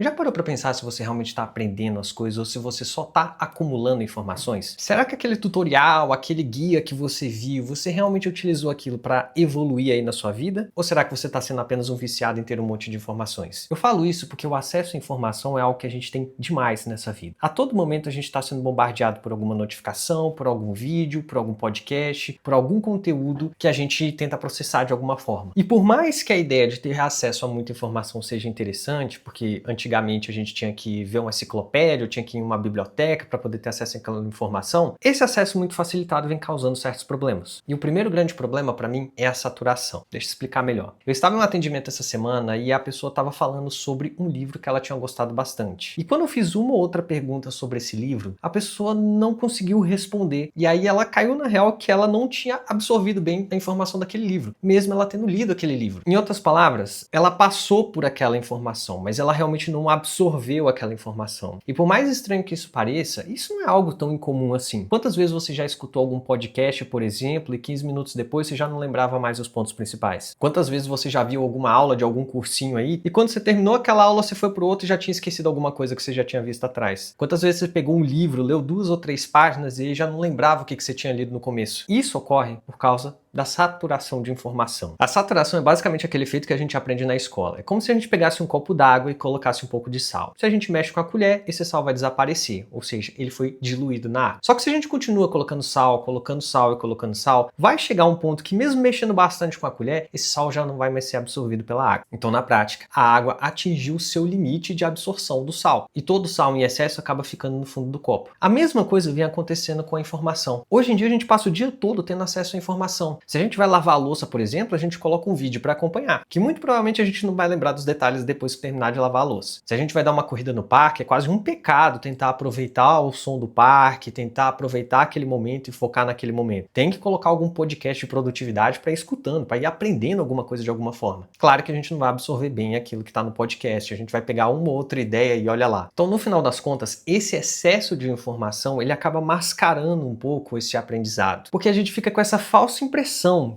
Já parou para pensar se você realmente está aprendendo as coisas ou se você só está acumulando informações? Será que aquele tutorial, aquele guia que você viu, você realmente utilizou aquilo para evoluir aí na sua vida? Ou será que você está sendo apenas um viciado em ter um monte de informações? Eu falo isso porque o acesso à informação é algo que a gente tem demais nessa vida. A todo momento a gente está sendo bombardeado por alguma notificação, por algum vídeo, por algum podcast, por algum conteúdo que a gente tenta processar de alguma forma. E por mais que a ideia de ter acesso a muita informação seja interessante, porque antigamente a gente tinha que ver uma enciclopédia, eu tinha que ir em uma biblioteca para poder ter acesso àquela informação, esse acesso muito facilitado vem causando certos problemas. E o primeiro grande problema para mim é a saturação. Deixa eu explicar melhor. Eu estava em um atendimento essa semana e a pessoa estava falando sobre um livro que ela tinha gostado bastante. E quando eu fiz uma ou outra pergunta sobre esse livro, a pessoa não conseguiu responder. E aí ela caiu na real que ela não tinha absorvido bem a informação daquele livro, mesmo ela tendo lido aquele livro. Em outras palavras, ela passou por aquela informação, mas ela realmente não absorveu aquela informação. E por mais estranho que isso pareça, isso não é algo tão incomum assim. Quantas vezes você já escutou algum podcast, por exemplo, e 15 minutos depois você já não lembrava mais os pontos principais? Quantas vezes você já viu alguma aula de algum cursinho aí, e quando você terminou aquela aula, você foi pro outro e já tinha esquecido alguma coisa que você já tinha visto atrás? Quantas vezes você pegou um livro, leu 2 ou 3 páginas e já não lembrava o que você tinha lido no começo? Isso ocorre por causa da saturação de informação. A saturação é basicamente aquele efeito que a gente aprende na escola. É como se a gente pegasse um copo d'água e colocasse um pouco de sal. Se a gente mexe com a colher, esse sal vai desaparecer, ou seja, ele foi diluído na água. Só que se a gente continua colocando sal e colocando sal, vai chegar um ponto que mesmo mexendo bastante com a colher, esse sal já não vai mais ser absorvido pela água. Então, na prática, a água atingiu o seu limite de absorção do sal. E todo sal em excesso acaba ficando no fundo do copo. A mesma coisa vem acontecendo com a informação. Hoje em dia a gente passa o dia todo tendo acesso à informação. Se a gente vai lavar a louça, por exemplo, a gente coloca um vídeo para acompanhar, que muito provavelmente a gente não vai lembrar dos detalhes depois que terminar de lavar a louça. Se a gente vai dar uma corrida no parque, é quase um pecado tentar aproveitar o som do parque, tentar aproveitar aquele momento e focar naquele momento. Tem que colocar algum podcast de produtividade para ir escutando, para ir aprendendo alguma coisa de alguma forma. Claro que a gente não vai absorver bem aquilo que está no podcast, a gente vai pegar uma ou outra ideia e olha lá. Então, no final das contas, esse excesso de informação, ele acaba mascarando um pouco esse aprendizado, porque a gente fica com essa falsa impressão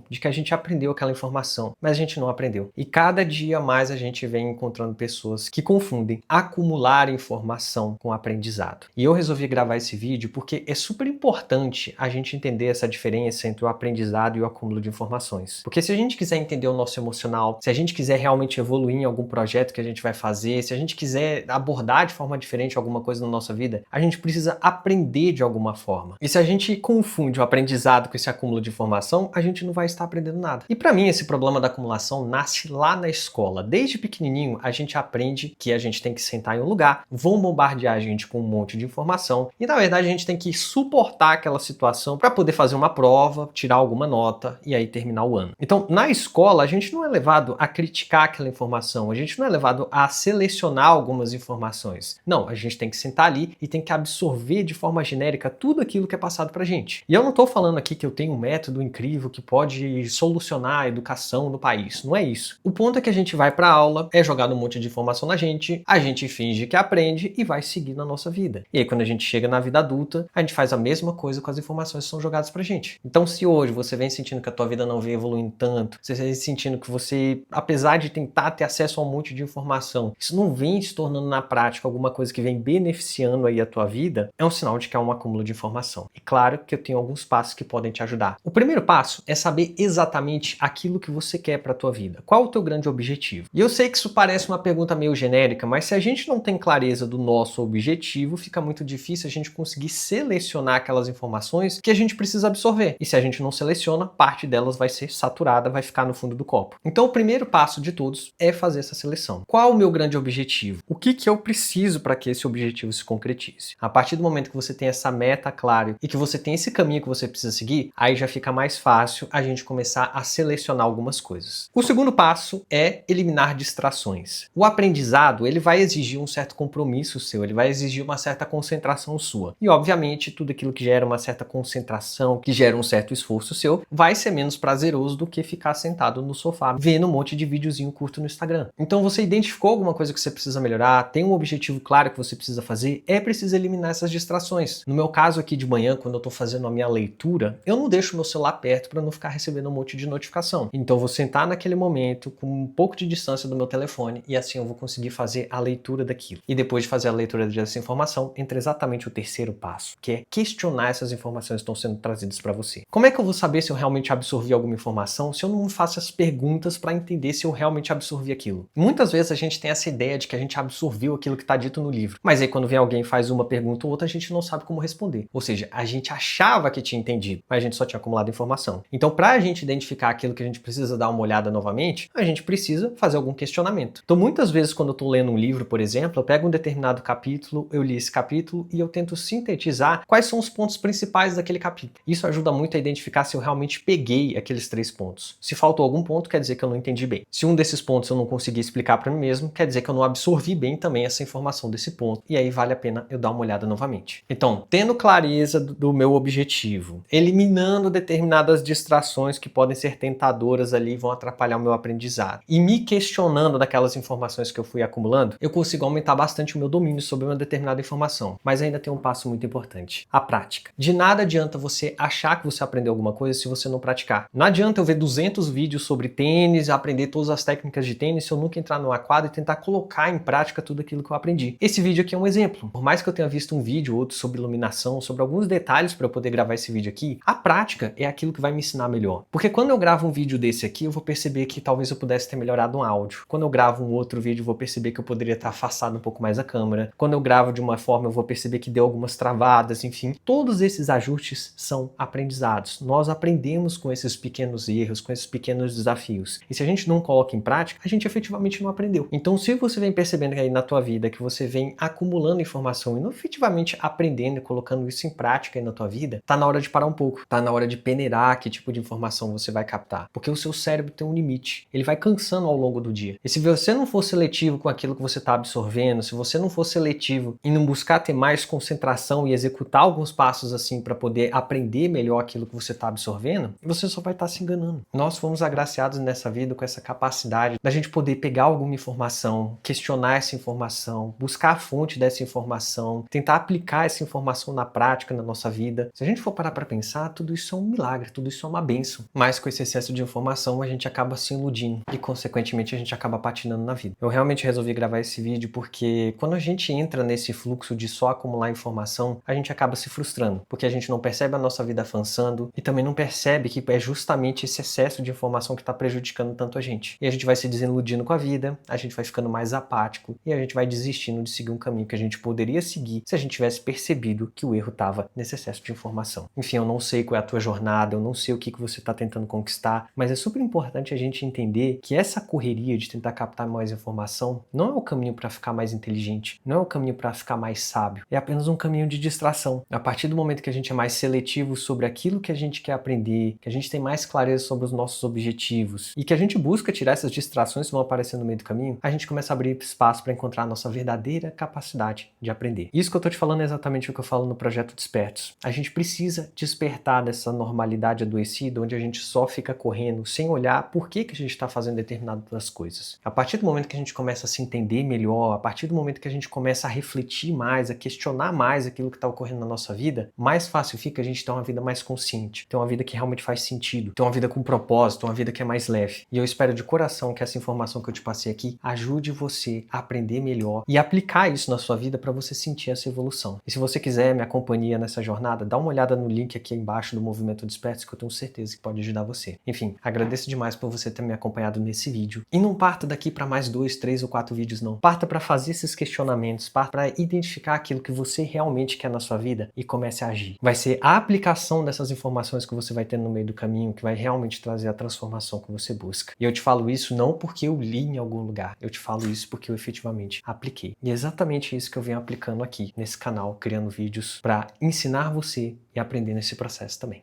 de que a gente aprendeu aquela informação, mas a gente não aprendeu. E cada dia mais a gente vem encontrando pessoas que confundem acumular informação com aprendizado. E eu resolvi gravar esse vídeo porque é super importante a gente entender essa diferença entre o aprendizado e o acúmulo de informações. Porque se a gente quiser entender o nosso emocional, se a gente quiser realmente evoluir em algum projeto que a gente vai fazer, se a gente quiser abordar de forma diferente alguma coisa na nossa vida, a gente precisa aprender de alguma forma. E se a gente confunde o aprendizado com esse acúmulo de informação, a gente não vai estar aprendendo nada. E para mim esse problema da acumulação nasce lá na escola. Desde pequenininho a gente aprende que a gente tem que sentar em um lugar, vão bombardear a gente com um monte de informação e na verdade a gente tem que suportar aquela situação para poder fazer uma prova, tirar alguma nota e aí terminar o ano. Então na escola a gente não é levado a criticar aquela informação, a gente não é levado a selecionar algumas informações. Não, a gente tem que sentar ali e tem que absorver de forma genérica tudo aquilo que é passado pra gente. E eu não estou falando aqui que eu tenho um método incrível que pode solucionar a educação no país. Não é isso. O ponto é que a gente vai para a aula, é jogado um monte de informação na gente, a gente finge que aprende e vai seguir na nossa vida. E aí quando a gente chega na vida adulta, a gente faz a mesma coisa com as informações que são jogadas pra gente. Então se hoje você vem sentindo que a tua vida não vem evoluindo tanto, você vem sentindo que você, apesar de tentar ter acesso a um monte de informação, isso não vem se tornando na prática alguma coisa que vem beneficiando aí a tua vida, é um sinal de que há um acúmulo de informação. E claro que eu tenho alguns passos que podem te ajudar. O primeiro passo é saber exatamente aquilo que você quer para a tua vida. Qual o teu grande objetivo? E eu sei que isso parece uma pergunta meio genérica, mas se a gente não tem clareza do nosso objetivo, fica muito difícil a gente conseguir selecionar aquelas informações que a gente precisa absorver. E se a gente não seleciona, parte delas vai ser saturada, vai ficar no fundo do copo. Então o primeiro passo de todos é fazer essa seleção. Qual o meu grande objetivo? O que eu preciso para que esse objetivo se concretize? A partir do momento que você tem essa meta clara e que você tem esse caminho que você precisa seguir, aí já fica mais fácil a gente começar a selecionar algumas coisas. O segundo passo é eliminar distrações. O aprendizado, ele vai exigir um certo compromisso seu, ele vai exigir uma certa concentração sua. E obviamente, tudo aquilo que gera uma certa concentração, que gera um certo esforço seu, vai ser menos prazeroso do que ficar sentado no sofá vendo um monte de videozinho curto no Instagram. Então você identificou alguma coisa que você precisa melhorar, tem um objetivo claro que você precisa fazer, é preciso eliminar essas distrações. No meu caso aqui de manhã, quando eu estou fazendo a minha leitura, eu não deixo o meu celular perto para para não ficar recebendo um monte de notificação. Então eu vou sentar naquele momento com um pouco de distância do meu telefone e assim eu vou conseguir fazer a leitura daquilo. E depois de fazer a leitura dessa informação, entra exatamente o terceiro passo, que é questionar essas informações que estão sendo trazidas para você. Como é que eu vou saber se eu realmente absorvi alguma informação se eu não faço as perguntas para entender se eu realmente absorvi aquilo? Muitas vezes a gente tem essa ideia de que a gente absorveu aquilo que está dito no livro, mas aí quando vem alguém e faz uma pergunta ou outra, a gente não sabe como responder. Ou seja, a gente achava que tinha entendido, mas a gente só tinha acumulado informação. Então, para a gente identificar aquilo que a gente precisa dar uma olhada novamente, a gente precisa fazer algum questionamento. Então, muitas vezes quando eu estou lendo um livro, por exemplo, eu pego um determinado capítulo, eu li esse capítulo e eu tento sintetizar quais são os pontos principais daquele capítulo. Isso ajuda muito a identificar se eu realmente peguei aqueles 3 pontos. Se faltou algum ponto, quer dizer que eu não entendi bem. Se um desses pontos eu não consegui explicar para mim mesmo, quer dizer que eu não absorvi bem também essa informação desse ponto. E aí vale a pena eu dar uma olhada novamente. Então, tendo clareza do meu objetivo, eliminando determinadas distrações que podem ser tentadoras ali e vão atrapalhar o meu aprendizado, e me questionando daquelas informações que eu fui acumulando, eu consigo aumentar bastante o meu domínio sobre uma determinada informação. Mas ainda tem um passo muito importante: a prática. De nada adianta você achar que você aprendeu alguma coisa se você não praticar. Não adianta eu ver 200 vídeos sobre tênis, aprender todas as técnicas de tênis, se eu nunca entrar numa quadra e tentar colocar em prática tudo aquilo que eu aprendi. Esse vídeo aqui é um exemplo. Por mais que eu tenha visto um vídeo ou outro sobre iluminação, sobre alguns detalhes para eu poder gravar esse vídeo aqui, a prática é aquilo que vai me ensinar melhor. Porque quando eu gravo um vídeo desse aqui, eu vou perceber que talvez eu pudesse ter melhorado um áudio. Quando eu gravo um outro vídeo, eu vou perceber que eu poderia estar afastado um pouco mais da câmera. Quando eu gravo de uma forma, eu vou perceber que deu algumas travadas, enfim. Todos esses ajustes são aprendizados. Nós aprendemos com esses pequenos erros, com esses pequenos desafios. E se a gente não coloca em prática, a gente efetivamente não aprendeu. Então, se você vem percebendo aí na tua vida que você vem acumulando informação e não efetivamente aprendendo e colocando isso em prática aí na tua vida, tá na hora de parar um pouco. Tá na hora de peneirar que tipo de informação você vai captar. Porque o seu cérebro tem um limite. Ele vai cansando ao longo do dia. E se você não for seletivo com aquilo que você está absorvendo, se você não for seletivo em não buscar ter mais concentração e executar alguns passos assim para poder aprender melhor aquilo que você está absorvendo, você só vai estar se enganando. Nós fomos agraciados nessa vida com essa capacidade da gente poder pegar alguma informação, questionar essa informação, buscar a fonte dessa informação, tentar aplicar essa informação na prática, na nossa vida. Se a gente for parar para pensar, tudo isso é um milagre, tudo isso é uma bênção. Mas com esse excesso de informação, a gente acaba se iludindo e, consequentemente, a gente acaba patinando na vida. Eu realmente resolvi gravar esse vídeo porque quando a gente entra nesse fluxo de só acumular informação, a gente acaba se frustrando, porque a gente não percebe a nossa vida avançando e também não percebe que é justamente esse excesso de informação que está prejudicando tanto a gente. E a gente vai se desiludindo com a vida, a gente vai ficando mais apático e a gente vai desistindo de seguir um caminho que a gente poderia seguir se a gente tivesse percebido que o erro estava nesse excesso de informação. Enfim, eu não sei qual é a tua jornada, eu não sei o que você está tentando conquistar, mas é super importante a gente entender que essa correria de tentar captar mais informação não é o caminho para ficar mais inteligente, não é o caminho para ficar mais sábio, é apenas um caminho de distração. A partir do momento que a gente é mais seletivo sobre aquilo que a gente quer aprender, que a gente tem mais clareza sobre os nossos objetivos e que a gente busca tirar essas distrações que vão aparecer no meio do caminho, a gente começa a abrir espaço para encontrar a nossa verdadeira capacidade de aprender. Isso que eu tô te falando é exatamente o que eu falo no projeto Despertos. A gente precisa despertar dessa normalidade adoecida onde a gente só fica correndo sem olhar por que a gente está fazendo determinadas coisas. A partir do momento que a gente começa a se entender melhor, a partir do momento que a gente começa a refletir mais, a questionar mais aquilo que está ocorrendo na nossa vida, mais fácil fica a gente ter uma vida mais consciente, ter uma vida que realmente faz sentido, ter uma vida com propósito, uma vida que é mais leve. E eu espero de coração que essa informação que eu te passei aqui ajude você a aprender melhor e aplicar isso na sua vida para você sentir essa evolução. E se você quiser minha companhia nessa jornada, dá uma olhada no link aqui embaixo do Movimento Despertos que eu tenho certeza que pode ajudar você. Enfim, agradeço demais por você ter me acompanhado nesse vídeo. E não parta daqui para mais 2, 3 ou 4 vídeos não. Parta para fazer esses questionamentos, parta para identificar aquilo que você realmente quer na sua vida e comece a agir. Vai ser a aplicação dessas informações que você vai ter no meio do caminho que vai realmente trazer a transformação que você busca. E eu te falo isso não porque eu li em algum lugar, eu te falo isso porque eu efetivamente apliquei. E é exatamente isso que eu venho aplicando aqui nesse canal, criando vídeos para ensinar você e aprender nesse processo também.